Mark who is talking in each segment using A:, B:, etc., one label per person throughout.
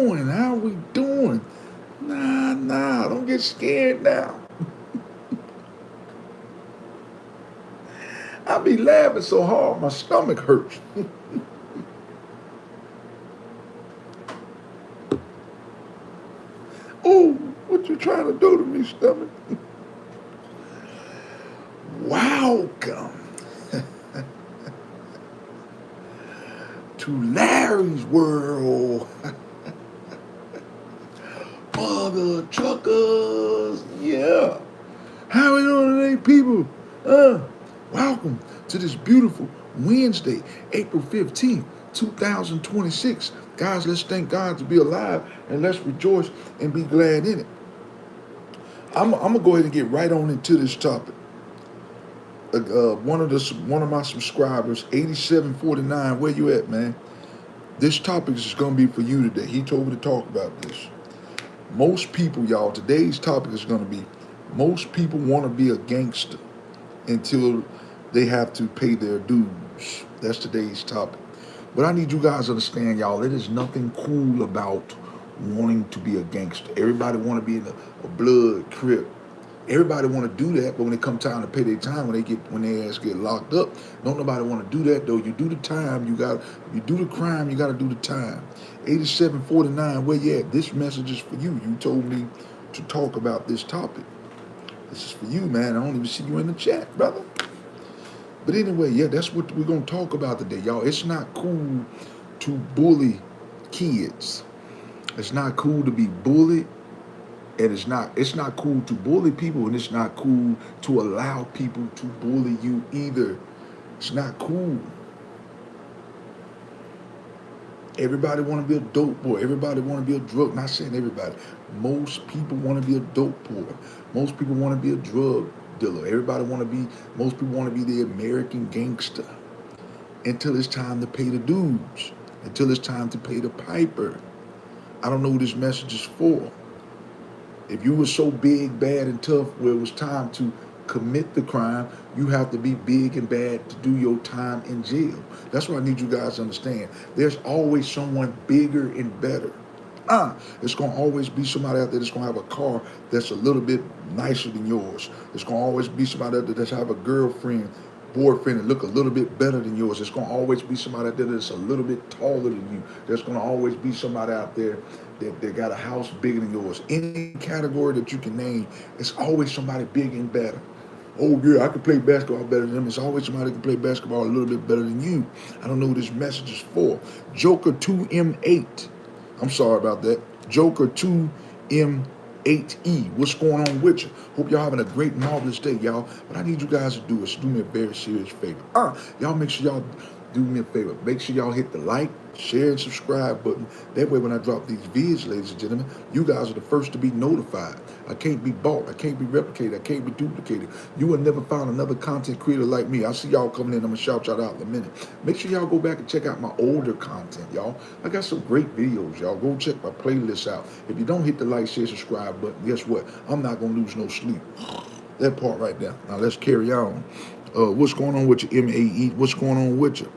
A: doing? How are we doing? Nah, don't get scared now. I be laughing so hard my stomach hurts. Oh, what you trying to do to me, stomach? Welcome to Larry's World for the truckers. Yeah. How we doing today, people? Welcome to this beautiful Wednesday, April 15th, 2026. Guys, let's thank God to be alive and let's rejoice and be glad in it. I'm gonna go ahead and get right on into this topic. One of my subscribers, 8749, where you at, man? This topic is gonna be for you today. He told me to talk about this. Most people, y'all, today's topic is gonna be most people want to be a gangster until they have to pay their dues. That's today's topic. But I need you guys to understand, y'all, it is nothing cool about wanting to be a gangster. Everybody want to be in a blood crip. Everybody want to do that, but when it come time to pay their time, when their ass get locked up, don't nobody want to do that though. You do the time, you do the crime, you got to do the time. 8749, where you at? This message is for you. You told me to talk about this topic. This is for you, man. I don't even see you in the chat, brother. But anyway, yeah, that's what we're going to talk about today, y'all. It's not cool to bully kids. It's not cool to be bullied. And it's not cool to bully people, and it's not cool to allow people to bully you either. It's not cool. Everybody want to be a dope boy. Everybody want to be a drug. Not saying everybody. Most people want to be a dope boy. Most people want to be a drug dealer. Most people want to be the American gangster. Until it's time to pay the dues. Until it's time to pay the piper. I don't know who this message is for. If you were so big, bad, and tough where it was time to commit the crime, you have to be big and bad to do your time in jail. That's what I need you guys to understand. There's always someone bigger and better. It's going to always be somebody out there that's going to have a car that's a little bit nicer than yours. It's going to always be somebody out there that's have a girlfriend, boyfriend that look a little bit better than yours. It's going to always be somebody out there that's a little bit taller than you. There's going to always be somebody out there that got a house bigger than yours. Any category that you can name, it's always somebody big and better. Oh yeah, I can play basketball better than them. It's always somebody that can play basketball a little bit better than you. I don't know who this message is for. Joker 2M8. I'm sorry about that. Joker 2M8E. What's going on with you? Hope y'all having a great, marvelous day, y'all. What I need you guys to do is do me a very serious favor. Y'all make sure y'all do me a favor. Make sure y'all hit the like, share, and subscribe button. That way when I drop these videos, ladies and gentlemen, you guys are the first to be notified. I can't be bought. I can't be replicated. I can't be duplicated. You will never find another content creator like me. I'll see y'all coming in. I'm going to shout y'all out in a minute. Make sure y'all go back and check out my older content, y'all. I got some great videos, y'all. Go check my playlist out. If you don't hit the like, share, subscribe button, guess what? I'm not going to lose no sleep. That part right there. Now let's carry on. What's going on with you, MAE? What's going on with you?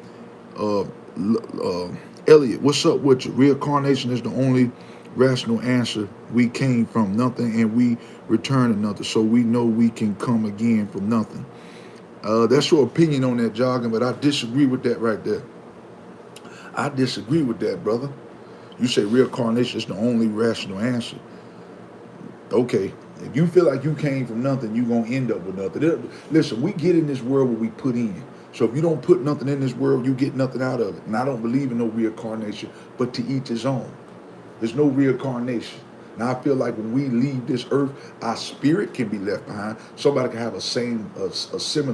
A: Elliot, what's up with you? Reincarnation is the only rational answer. We came from nothing and we return to nothing, so we know we can come again from nothing. That's your opinion on that, Jogging, but I disagree with that right there. I disagree with that, brother. You say reincarnation is the only rational answer. Okay, if you feel like you came from nothing, you're going to end up with nothing. Listen, we get in this world what we put in. So if you don't put nothing in this world, you get nothing out of it. And I don't believe in no reincarnation, but to each his own. There's no reincarnation. Now I feel like when we leave this earth, our spirit can be left behind. Somebody can have a similar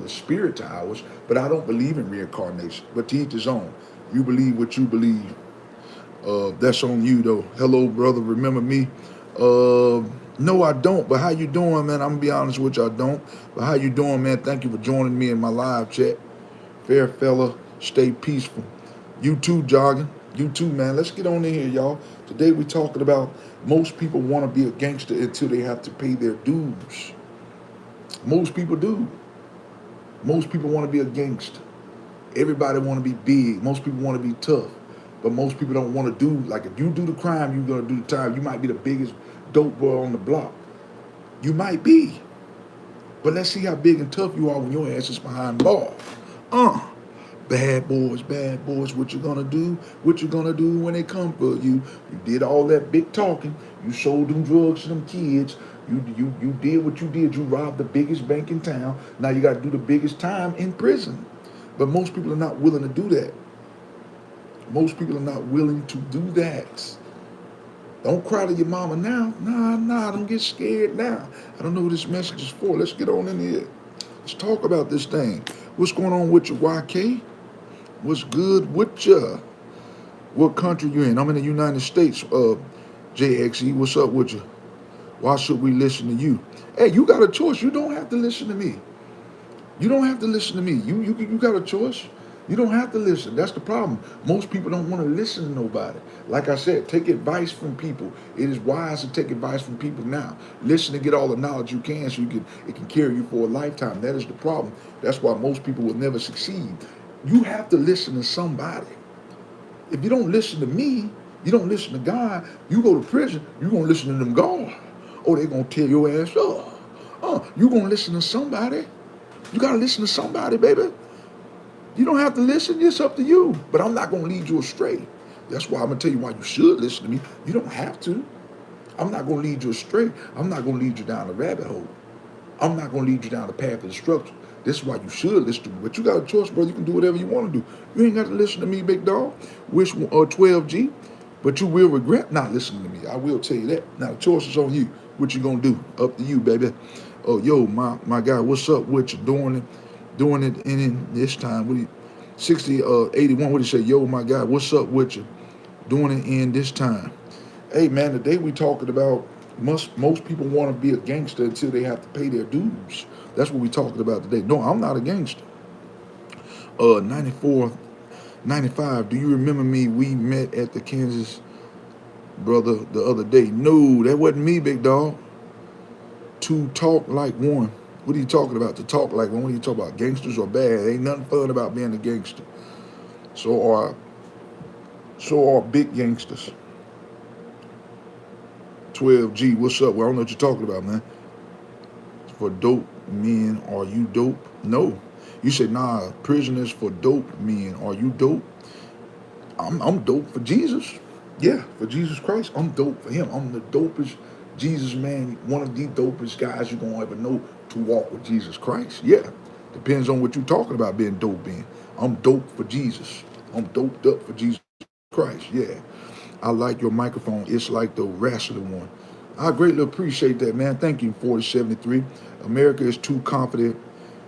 A: spirit to ours, but I don't believe in reincarnation, but to each his own. You believe what you believe. That's on you though. Hello, brother. Remember me? No, I don't. But how you doing, man? I'm gonna be honest with you, I don't. But how you doing, man? Thank you for joining me in my live chat. Fair fella, stay peaceful. You too, Jogging. You too, man. Let's get on in here, y'all. Today we're talking about most people want to be a gangster until they have to pay their dues. Most people do. Most people want to be a gangster. Everybody want to be big. Most people want to be tough. But most people don't want to do, like, if you do the crime, you're going to do the time. You might be the biggest dope boy on the block. You might be. But let's see how big and tough you are when your ass is behind bars. Uh. Bad boys, what you gonna do? What you gonna do when they come for you? You did all that big talking. You sold them drugs to them kids. You did what you did. You robbed the biggest bank in town. Now you got to do the biggest time in prison. But most people are not willing to do that. Most people are not willing to do that. Don't cry to your mama now. Nah, don't get scared now. I don't know what this message is for. Let's get on in here. Let's talk about this thing. What's going on with you, YK? What's good with you? What country you in? I'm in the United States. JXE, what's up with you? Why should we listen to you? Hey, you got a choice. You don't have to listen to me. You don't have to listen to me. You got a choice. You don't have to listen. That's the problem. Most people don't want to listen to nobody. Like I said, take advice from people. It is wise to take advice from people now. Listen and get all the knowledge you can so it can carry you for a lifetime. That is the problem. That's why most people will never succeed. You have to listen to somebody. If you don't listen to me, you don't listen to God, you go to prison, you're going to listen to them God. Oh, they're going to tear your ass up. Oh, you're going to listen to somebody. You got to listen to somebody, baby. You don't have to listen. It's up to you. But I'm not going to lead you astray. That's why I'm going to tell you why you should listen to me. You don't have to. I'm not going to lead you astray. I'm not going to lead you down the rabbit hole. I'm not going to lead you down the path of destruction. This is why you should listen to me. But you got a choice, bro. You can do whatever you want to do. You ain't got to listen to me, big dog. Wish 12G. But you will regret not listening to me. I will tell you that. Now, the choice is on you. What you going to do? Up to you, baby. Oh, yo, my guy, what's up with you? Doing it in this time. What do you, 81, what do you say? Yo, my guy, what's up with you? Doing it in this time. Hey, man, today we talking about most people want to be a gangster until they have to pay their dues. That's what we talking about today. No, I'm not a gangster. 94, 95, do you remember me? We met at the Kansas brother the other day. No, that wasn't me, big dog. To talk like one. What are you talking about? To talk like one? What are you talking about? Gangsters are bad. Ain't nothing fun about being a gangster. So are big gangsters. 12G, what's up? Well, I don't know what you're talking about, man. For dope men, are you dope? No. You said, nah, prisoners for dope men. Are you dope? I'm dope for Jesus. Yeah, for Jesus Christ. I'm dope for him. I'm the dopest Jesus man, one of the dopest guys you're going to ever know to walk with Jesus Christ. Yeah, depends on what you're talking about being dope in. I'm dope for Jesus. I'm doped up for Jesus Christ. Yeah. I like your microphone. It's like the wrestling one. I greatly appreciate that, man. Thank you, 4073. America is too confident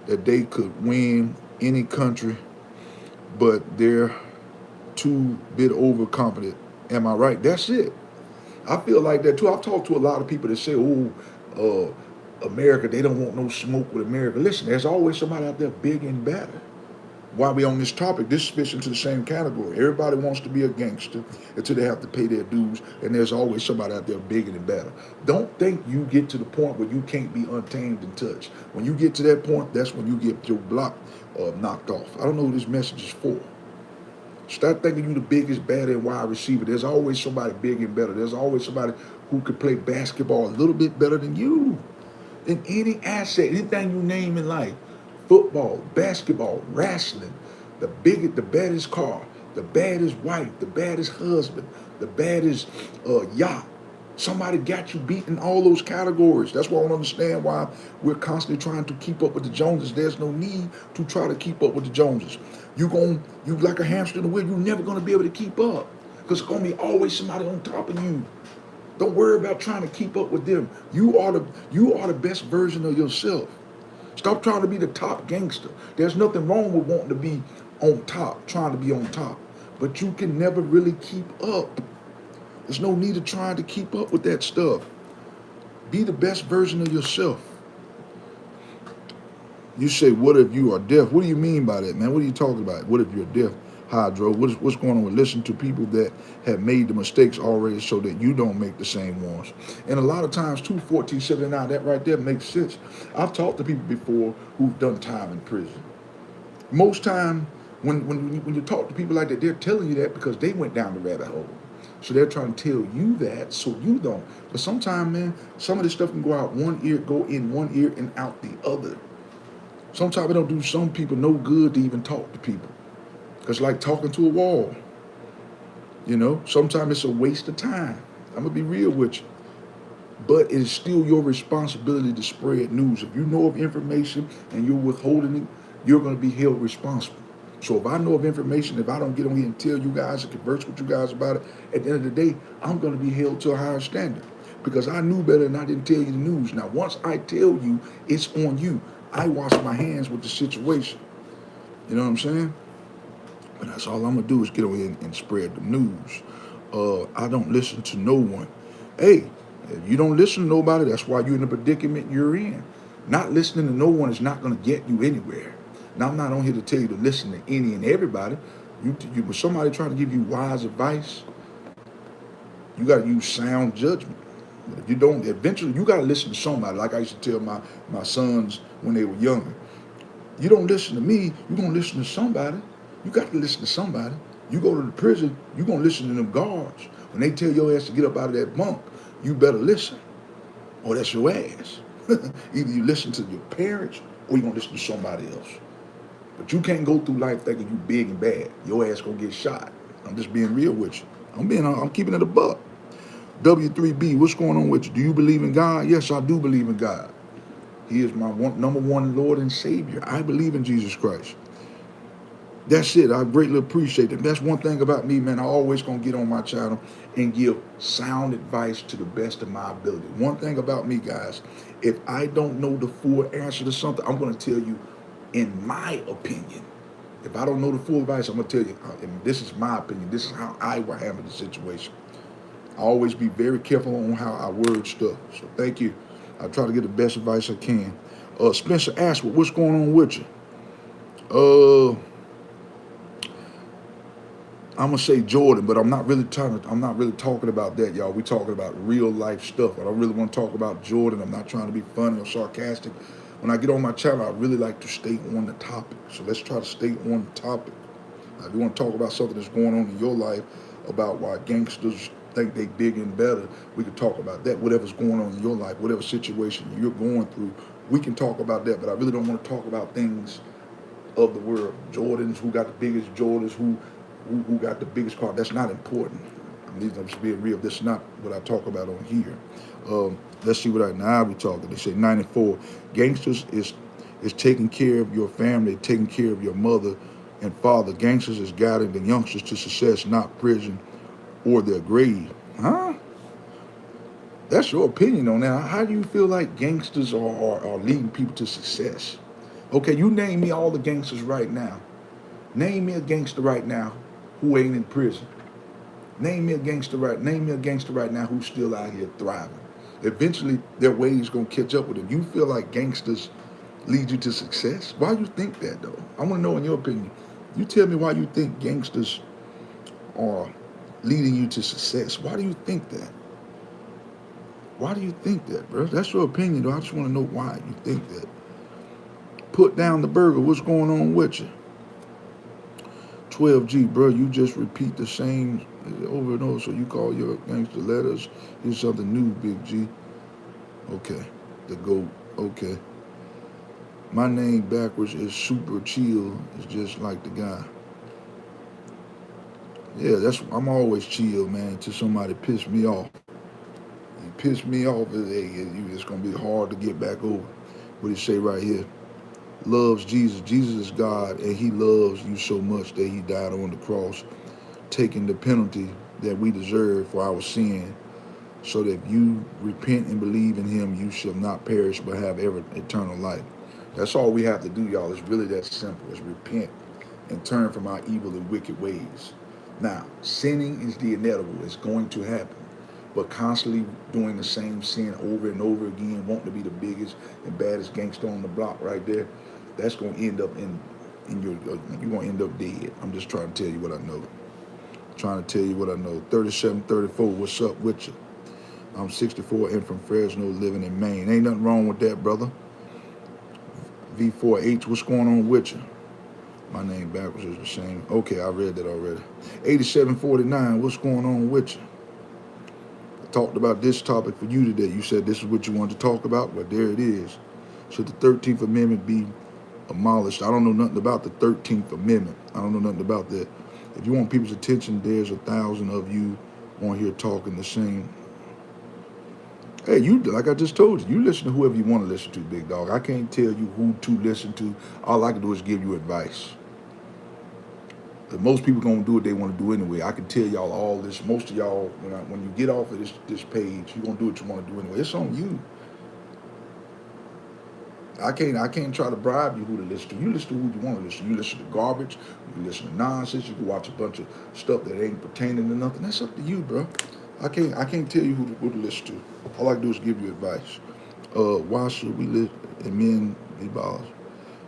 A: that they could win any country, but they're too bit overconfident. Am I right? That's it. I feel like that too. I've talked to a lot of people that say, America, they don't want no smoke with America. Listen, there's always somebody out there big and better. While we on this topic, this fits into the same category. Everybody wants to be a gangster until they have to pay their dues, and there's always somebody out there bigger and better. Don't think you get to the point where you can't be untamed and touched. When you get to that point, that's when you get your block knocked off. I don't know what this message is for. Start thinking you the biggest, baddest, and wide receiver. There's always somebody big and better. There's always somebody who could play basketball a little bit better than you. In any asset, anything you name in life, football, basketball, wrestling, the baddest car, the baddest wife, the baddest husband, the baddest yacht. Somebody got you beat in all those categories. That's why I don't understand why we're constantly trying to keep up with the Joneses. There's no need to try to keep up with the Joneses. You like a hamster in the wheel. You're never gonna be able to keep up because it's gonna be always somebody on top of you. Don't worry about trying to keep up with them. You are the best version of yourself. Stop trying to be the top gangster. There's nothing wrong with wanting to be on top, trying to be on top. But you can never really keep up. There's no need of trying to keep up with that stuff. Be the best version of yourself. You say, what if you are deaf? What do you mean by that, man? What are you talking about? What if you're deaf? Hydro, what's going on with listen to people that have made the mistakes already so that you don't make the same ones. And a lot of times, too, 1479, that right there makes sense. I've talked to people before who've done time in prison. Most time, When you talk to people like that, they're telling you that because they went down the rabbit hole. So they're trying to tell you that so you don't. But sometimes, man, some of this stuff can go out one ear, go in one ear and out the other. Sometimes it don't do some people no good to even talk to people. It's like talking to a wall. You know, sometimes it's a waste of time. I'm gonna be real with you. But it is still your responsibility to spread news. If you know of information and you're withholding it, you're going to be held responsible. So if I know of information, if I don't get on here and tell you guys and converse with you guys about it, at the end of the day, I'm going to be held to a higher standard because I knew better and I didn't tell you the news. Now, once I tell you, it's on you. I wash my hands with the situation. You know what I'm saying? But that's all I'm going to do is get on here and spread the news. I don't listen to no one. Hey, if you don't listen to nobody, that's why you're in the predicament you're in. Not listening to no one is not going to get you anywhere. Now, I'm not on here to tell you to listen to any and everybody. With somebody trying to give you wise advice, you got to use sound judgment. But if you don't, eventually you got to listen to somebody. Like I used to tell my sons when they were younger. You don't listen to me, you're going to listen to somebody. You got to listen to somebody. You go to the prison, you're going to listen to them guards. When they tell your ass to get up out of that bunk, you better listen. Or that's your ass. Either you listen to your parents or you're going to listen to somebody else. But you can't go through life thinking you big and bad. Your ass going to get shot. I'm just being real with you. I'm keeping it a buck. W3B, what's going on with you? Do you believe in God? Yes, I do believe in God. He is my number one Lord and Savior. I believe in Jesus Christ. That's it. I greatly appreciate it. That's one thing about me, man. I always gonna get on my channel and give sound advice to the best of my ability. One thing about me, guys, if I don't know the full answer to something, I'm gonna tell you in my opinion. If I don't know the full advice, I'm gonna tell you, and this is my opinion. This is how I will handle the situation. I always be very careful on how I word stuff. So thank you. I try to get the best advice I can. Spencer Ashwood, what's going on with you? I'm gonna say Jordan, but I'm not really talking about that, y'all. We talking about real life stuff. I don't really want to talk about Jordan. I'm not trying to be funny or sarcastic. When I get on my channel, I really like to stay on the topic. So let's try to stay on the topic. If you want to talk about something that's going on in your life, about why gangsters think they big and better, we can talk about that. Whatever's going on in your life, whatever situation you're going through, we can talk about that. But I really don't want to talk about things of the world. Jordans, who got the biggest Jordans, who got the biggest car. That's not important. I'm just being real. That's not what I talk about on here. Let's see what now we talking. They say 94. Gangsters is taking care of your family, taking care of your mother and father. Gangsters is guiding the youngsters to success, not prison or their grave. Huh? That's your opinion on that. How do you feel like gangsters are leading people to success? Okay, you name me all the gangsters right now. Name me a gangster right now who ain't in prison. Name me a gangster right now who's still out here thriving. Eventually, their ways gonna catch up with them. You feel like gangsters lead you to success? Why do you think that, though? I want to know in your opinion. You tell me why you think gangsters are leading you to success. Why do you think that? Why do you think that, bro? That's your opinion, though. I just want to know why you think that. Put down the burger. What's going on with you? 12G, bro, you just repeat the same over and over, so you call your gangster letters. Here's something new, Big G. Okay, the GOAT. Okay. My name backwards is Super Chill. It's just like the guy. Yeah, I'm always chill, man, until somebody piss me off. You piss me off, it's going to be hard to get back over. What he say right here? Loves Jesus. Jesus is God, and he loves you so much that he died on the cross, taking the penalty that we deserve for our sin, so that if you repent and believe in him, you shall not perish but have eternal life. That's all we have to do, y'all. It's really that simple. It's repent and turn from our evil and wicked ways. Now, sinning is the inevitable. It's going to happen. But constantly doing the same sin over and over again, wanting to be the biggest and baddest gangster on the block right there, that's going to end up you're going to end up dead. I'm just trying to tell you what I know. 3734, what's up with you? I'm 64 and from Fresno, living in Maine. Ain't nothing wrong with that, brother. V4H, what's going on with you? My name backwards is the same. Okay, I read that already. 8749, what's going on with you? I talked about this topic for you today. You said this is what you wanted to talk about, but there it is. Should the 13th Amendment be abolished? I don't know nothing about the 13th Amendment. I don't know nothing about that. If you want people's attention, there's 1,000 of you on here talking the same. Hey, you, like I just told you, you listen to whoever you want to listen to, big dog. I can't tell you who to listen to. All I can do is give you advice. But most people gonna do what they want to do anyway. I can tell y'all all this. Most of y'all, when you get off of this page, you gonna do what you want to do anyway. It's on you. I can't try to bribe you who to listen to. You listen to who you want to listen to. You listen to garbage. You listen to nonsense. You can watch a bunch of stuff that ain't pertaining to nothing. That's up to you, bro. I can't tell you who to listen to. All I can do is give you advice. Why should we live and men be abolished?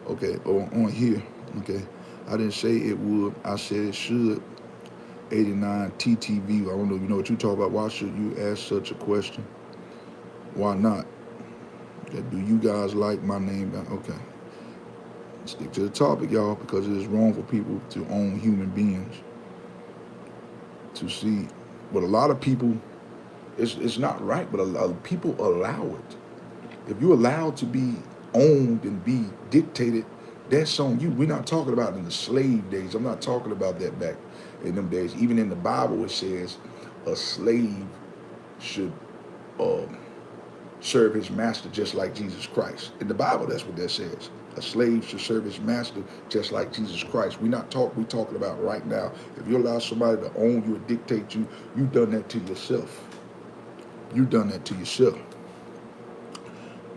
A: Okay, on here. Okay, I didn't say it would. I said it should. 89 TTV. I don't know if you know what you talk about. Why should you ask such a question? Why not? Okay, do you guys like my name? Okay. Stick to the topic, y'all, because it is wrong for people to own human beings. To see, but a lot of people, it's not right, but a lot of people allow it. If you're allowed to be owned and be dictated, that's on you. We're not talking about in the slave days. I'm not talking about that back in them days. Even in the Bible, it says a slave should serve his master just like Jesus Christ. In the Bible, that's what that says. A slave should serve his master just like Jesus Christ. We're talking about right now. If you allow somebody to own you or dictate you, you've done that to yourself. You've done that to yourself.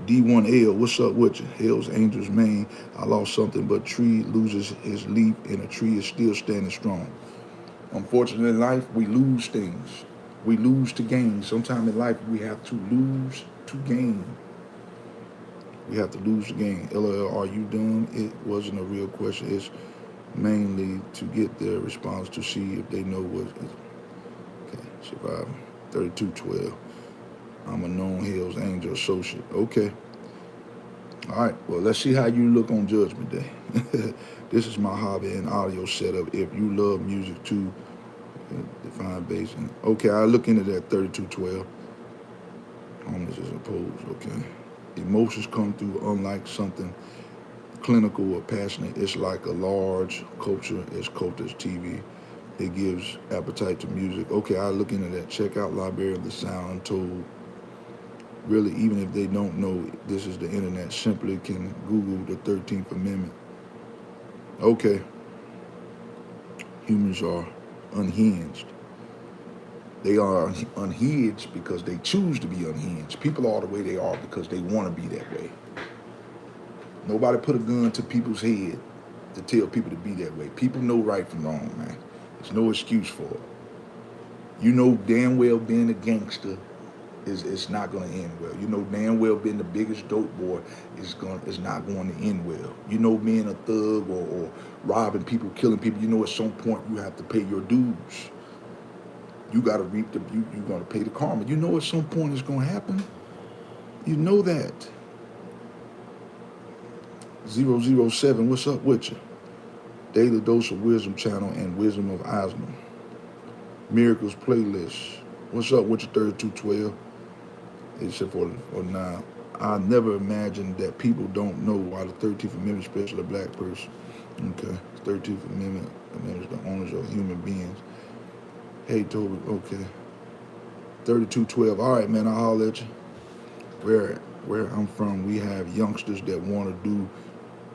A: D1L, what's up with you? Hell's Angels, Maine. I lost something, but tree loses his leaf and a tree is still standing strong. Unfortunately, in life, we lose things. We lose to gain. Sometimes in life, we have to lose to gain. We have to lose to gain. LOL, are you done? It wasn't a real question. It's mainly to get their response to see if they know what. Okay, survive. 3212. I'm a known Hell's Angel associate. Okay. All right. Well, let's see how you look on Judgment Day. This is my hobby and audio setup. If you love music too, define bass. Okay, I look into that 3212. Homeless is opposed. Okay. Emotions come through unlike something clinical or passionate. It's like a large culture as cult as TV. It gives appetite to music. Okay, I look into that. Check out Library of the Sound Untold. Really, even if they don't know this is the internet, simply can Google the 13th Amendment. Okay. Humans are unhinged. They are unhinged because they choose to be unhinged. People are the way they are because they want to be that way. Nobody put a gun to people's head to tell people to be that way. People know right from wrong, man. There's no excuse for it. You know damn well being a gangster is not going to end well. You know damn well being the biggest dope boy is not going to end well. You know being a thug or robbing people, killing people, you know at some point you have to pay your dues. You got to reap you're going to pay the karma. You know at some point it's going to happen. You know that. 007, what's up with you? Daily Dose of Wisdom channel and Wisdom of Osman. Miracles playlist. What's up with you, 3212? Except for now. I never imagined that people don't know why the 13th Amendment, especially a black person. Okay. 13th Amendment is the owners of human beings. Hey, Toby, okay. 3212. All right, man, I'll holler at you. Where I'm from, we have youngsters that want to do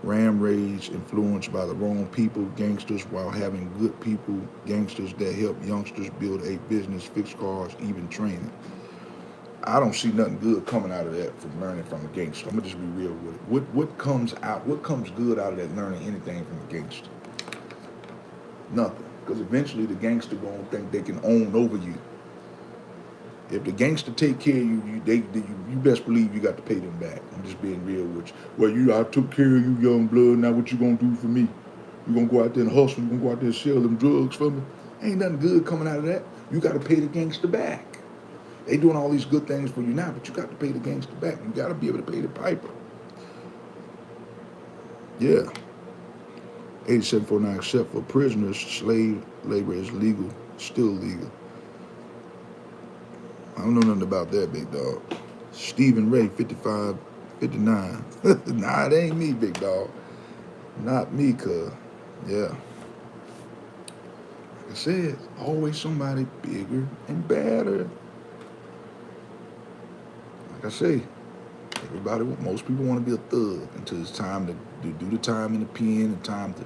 A: ram raids influenced by the wrong people, gangsters, while having good people, gangsters that help youngsters build a business, fix cars, even training. I don't see nothing good coming out of that from learning from a gangster. I'm gonna just be real with it. What comes good out of that learning anything from a gangster? Nothing. Because eventually the gangster gonna think they can own over you. If the gangster take care of you, you best believe you got to pay them back. I'm just being real with you. Well, I took care of you, young blood. Now what you gonna do for me? You gonna go out there and hustle? You gonna go out there and sell them drugs for me? Ain't nothing good coming out of that. You got to pay the gangster back. They doing all these good things for you now, but you got to pay the gangster back. You got to be able to pay the piper. Yeah. 8749, except for prisoners, slave labor is legal, still legal. I don't know nothing about that, big dog. Stephen Ray, 55, 59. Nah, it ain't me, big dog. Not me, cuz. Yeah. Like I said, always somebody bigger and badder. Like I say, most people want to be a thug until it's time to do the time in the pen and time to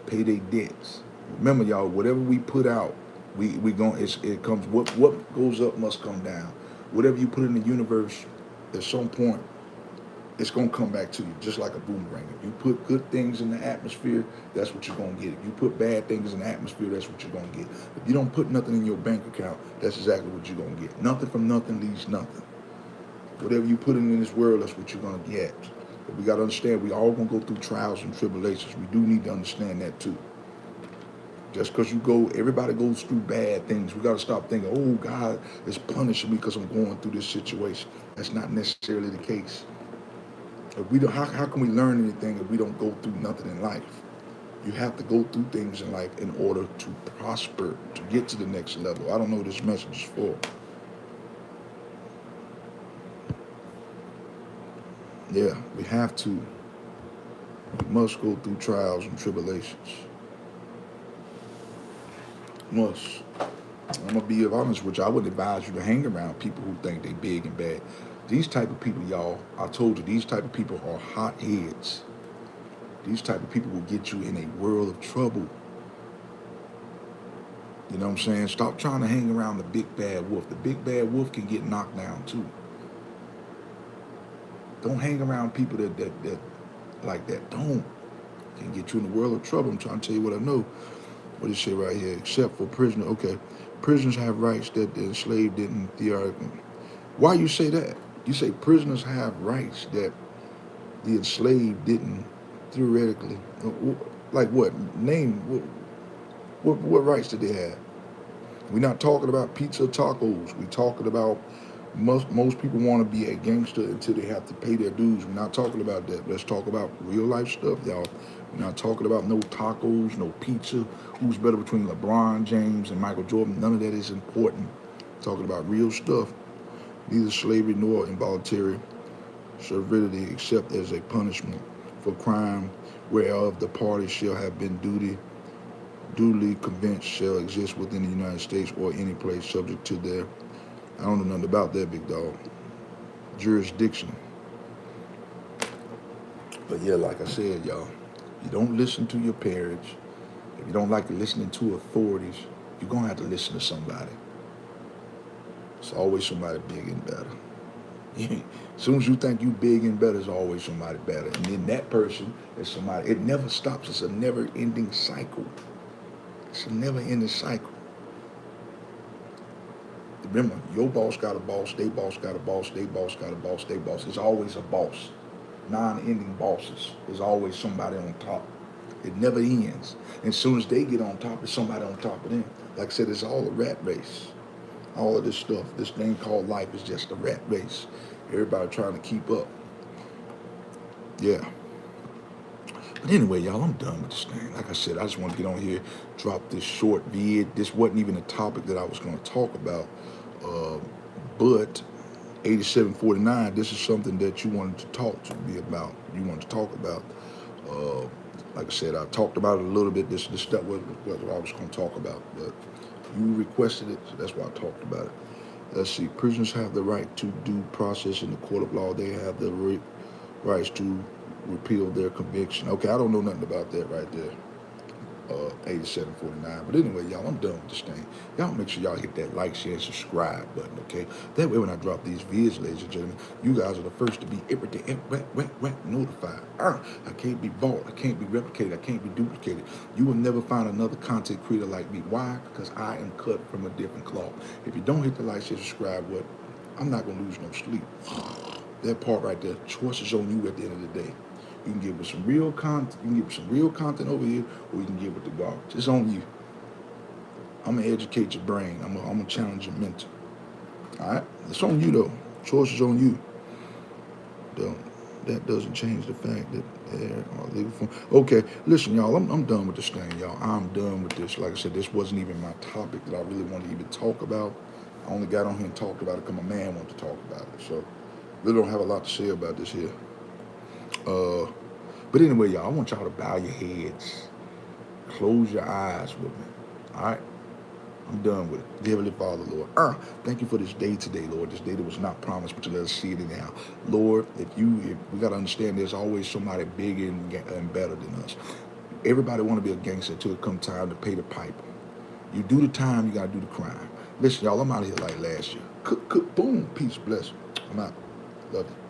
A: pay their debts. Remember, y'all, whatever we put out, we going it comes. What goes up must come down. Whatever you put in the universe, at some point, it's gonna come back to you, just like a boomerang. If you put good things in the atmosphere, that's what you're gonna get. If you put bad things in the atmosphere, that's what you're gonna get. If you don't put nothing in your bank account, that's exactly what you're gonna get. Nothing from nothing leaves nothing. Whatever you put in this world, that's what you're gonna get. But we gotta understand, we all gonna go through trials and tribulations. We do need to understand that too. Just because everybody goes through bad things. We got to stop thinking, oh, God is punishing me because I'm going through this situation. That's not necessarily the case. If we don't, how can we learn anything if we don't go through nothing in life? You have to go through things in life in order to prosper, to get to the next level. I don't know what this message is for. Yeah, we have to. We must go through trials and tribulations. Must. I'm gonna be honest with you. I would advise you to hang around people who think they big and bad. These type of people, y'all, I told you, these type of people are hot heads. These type of people will get you in a world of trouble. You know what I'm saying? Stop trying to hang around the big bad wolf. The big bad wolf can get knocked down too. Don't hang around people that like that. Don't. Can get you in the world of trouble. I'm trying to tell you what I know. What does it say right here? Except for prisoners. Okay. Prisoners have rights that the enslaved didn't theoretically. Why you say that? You say prisoners have rights that the enslaved didn't theoretically. Like what? Name what rights did they have? We're not talking about pizza tacos. We're talking about most people want to be a gangster until they have to pay their dues. We're not talking about that. Let's talk about real life stuff, y'all. We're not talking about no tacos, no pizza. Who's better between LeBron James and Michael Jordan? None of that is important. We're talking about real stuff. Neither slavery nor involuntary servility, except as a punishment for crime whereof the party shall have been duly convinced, shall exist within the United States or any place subject to their, I don't know nothing about that, big dog, jurisdiction. But yeah, like I said, y'all, you don't listen to your parents. If you don't like listening to authorities, you're going to have to listen to somebody. It's always somebody big and better. As soon as you think you big and better, there's always somebody better. And then that person is somebody. It never stops. It's a never-ending cycle. It's a never-ending cycle. Remember, your boss got a boss, they boss got a boss, they boss got a boss, they boss. It's always a boss. Non-ending bosses. There's always somebody on top. It never ends. And as soon as they get on top, there's somebody on top of them. Like I said, it's all a rat race. All of this stuff, this thing called life is just a rat race. Everybody trying to keep up. Yeah. But anyway, y'all, I'm done with this thing. Like I said, I just want to get on here, drop this short vid. This wasn't even a topic that I was going to talk about. But 8749, this is something that you wanted to talk to me about. You wanted to talk about. Like I said, I talked about it a little bit. This stuff was what I was going to talk about. But you requested it, so that's why I talked about it. Let's see. Prisoners have the right to due process in the court of law. They have the rights to repeal their conviction. Okay, I don't know nothing about that right there. 8749. But anyway, y'all, I'm done with this thing. Y'all make sure y'all hit that like, share, and subscribe button, okay? That way when I drop these vids, ladies and gentlemen, you guys are the first to be everything notified. I can't be bought. I can't be replicated. I can't be duplicated. You will never find another content creator like me. Why? Because I am cut from a different cloth. If you don't hit the like, share, subscribe button, I'm not going to lose no sleep. That part right there, choice is on you at the end of the day. You can get with some real content. You can get with some real content over here, or you can get with the garbage. It's on you. I'm gonna educate your brain. I'm gonna challenge your mental. All right, it's on you though. Choice is on you. Don't. that doesn't change the fact that there are legal forms. Okay, listen, y'all, I'm done with this thing, y'all. I'm done with this. Like I said, this wasn't even my topic that I really wanted to even talk about. I only got on here and talked about it because my man wanted to talk about it. So, really don't have a lot to say about this here. Uh, but anyway, y'all, I want y'all to bow your heads, close your eyes with me. All right? I'm done with it. Dear Heavenly Father, Lord. Thank you for this day today, Lord. This day that was not promised, but you let us see it now. Lord, if we got to understand there's always somebody bigger and better than us. Everybody want to be a gangster until it come time to pay the piper. You do the time, you got to do the crime. Listen, y'all, I'm out of here like last year. Cook, boom, peace, bless. I'm out. Love you.